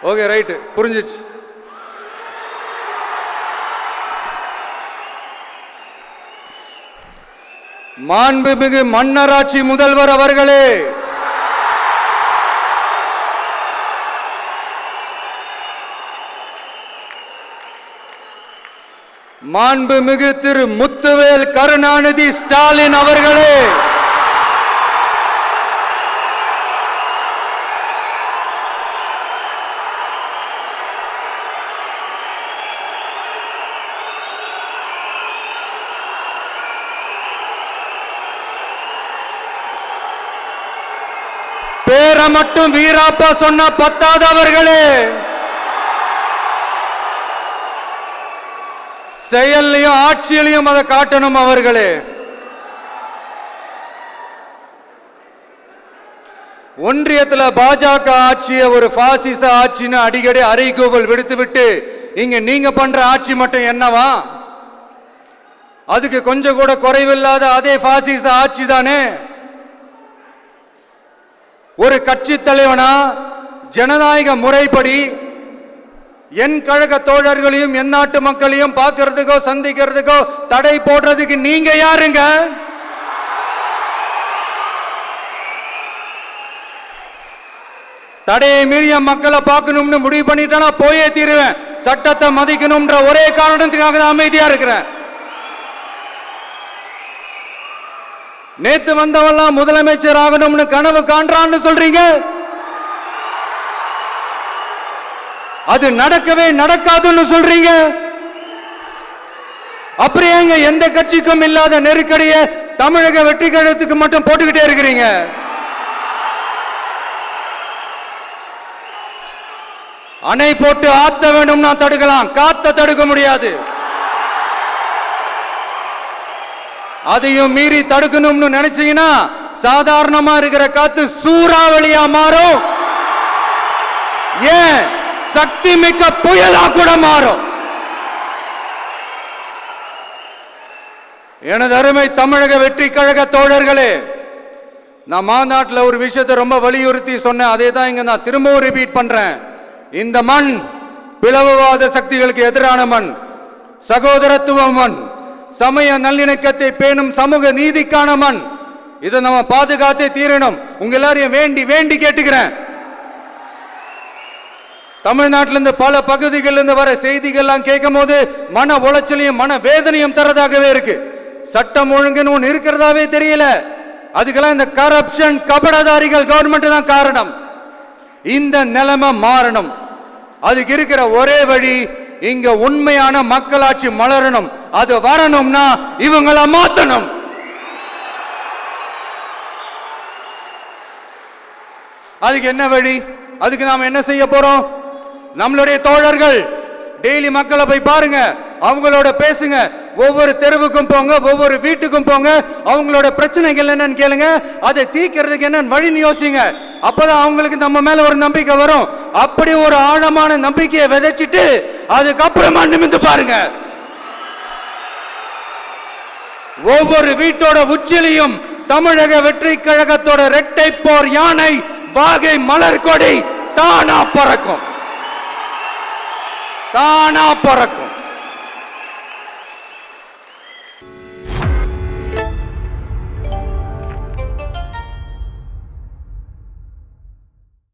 Okay right, புரிஞ்சிச்சு. மாண்புமிகு மன்னராட்சி முதல்வர் அவர்களே, மாண்புமிகு திரு முத்துவேல் கருணாநிதி ஸ்டாலின் அவர்களே, பேரை மட்டும் வீராப்பா சொன்ன பத்தாதவர்களே, செயல்லையும் ஆட்சியிலையும் அதை காட்டணும் அவர்களே. ஒன்றியத்தில் பாஜக ஆட்சியை ஒரு பாசிச ஆட்சின்னு அடிக்கடி அறைகூவல் விடுத்துவிட்டு இங்க நீங்க பண்ற ஆட்சி மட்டும் என்னவா? அதுக்கு கொஞ்சம் கூட குறைவில்லாத அதே பாசிச ஆட்சி தானே. ஒரு கட்சி தலைவனா ஜனநாயக முறைப்படி என் கழக தோழர்களையும் என் நாட்டு மக்களையும் பார்க்கறதுக்கோ சந்திக்கிறதுக்கோ தடை போடுறதுக்கு நீங்க யாருங்க? தடையை மீறிய மக்களை பார்க்கணும்னு முடிவு பண்ணிட்டா போயே தீருவேன். சட்டத்தை மதிக்கணும்ன்ற ஒரே காரணத்துக்காக தான் அமைதியா இருக்கிறேன். நேத்து வந்தவெல்லாம் முதலமைச்சர் ஆகணும்னு கனவு காண்றான்னு சொல்றீங்க. அது நடக்கவே நடக்காதுன்னு சொல்றீங்க. அப்புறம் ஏங்க எந்த கட்சிக்கும் இல்லாத நெருக்கடியை தமிழக வெற்றி கழகத்துக்கு மட்டும் போட்டுக்கிட்டே இருக்கிறீங்க? அணை போட்டு ஆத்த வேண்டும்னா தடுக்கலாம், காத்த தடுக்க முடியாது. அதையும் மீறி தடுக்கணும்னு நினைச்சீங்கன்னா சாதாரணமா இருக்கிற காத்து சூறாவளியா மாறும். ஏன் சக்தி மிக்க புயலா கூட மாறும். எனது அருமை தமிழக வெற்றி கழக தோழர்களே, நான் மாநாட்டில் ஒரு விஷயத்தை ரொம்ப வலியுறுத்தி சொன்னேன். அதே தான் இங்க நான் திரும்பவும் ரிப்பீட் பண்றேன். இந்த மண் பிளவுவாத சக்திகளுக்கு எதிரான மண், சகோதரத்துவ மண், சமய நல்லிணக்கத்தை பேணும் சமூக நீதிக்கான மண். இதை நம்ம பாதுகாத்தே தீரணும். உங்க எல்லாரையும் வேண்டி வேண்டி கேட்டுக்கிறேன். தமிழ்நாட்டிலிருந்து பல பகுதிகளிலிருந்து வர செய்திகள்லாம் கேட்கும் போது மன உளைச்சலையும் மன வேதனையும் தரதாகவே இருக்கு. சட்டம் ஒழுங்குன்னு ஒன்று இருக்கிறதாவே தெரியல. அதுக்கெல்லாம் இந்த கரப்ஷன் கபடதாரிகள் கவர்மெண்ட் தான் காரணம். இந்த நிலைமை மாறணும். அதுக்கு இருக்கிற ஒரே வழி, இங்க உண்மையான மக்களாட்சி மலரணும். அது வரணும்னா இவங்களை மாத்தணும். அதுக்கு என்ன வழி? அதுக்கு நாம என்ன செய்ய போறோம்? நம்மளுடைய தோழர்கள் டெய்லி மக்களை போய் பாருங்க, அவங்களோட பேசுங்க, ஒவ்வொரு தெருவுக்கும் போங்க, ஒவ்வொரு வீட்டுக்கும் போங்க, அவங்களோட பிரச்சனைகள் என்னன்னு கேளுங்க, அதை தீர்க்கிறதுக்கு என்ன வழின்னு யோசிங்க. அப்பதான் அவங்களுக்கு நம்ம மேல ஒரு நம்பிக்கை வரும். அப்படி ஒரு ஆழமான நம்பிக்கையை விதைச்சிட்டு அதுக்கப்புறமா நிமிந்து பாருங்க. ஒவ்வொரு வீட்டோட உச்சிலையும் தமிழக வெற்றி கழகத்தோட இரட்டை போர் யானை வாகை மலர் கொடி தானா பறக்கும், தானா பறக்கும்.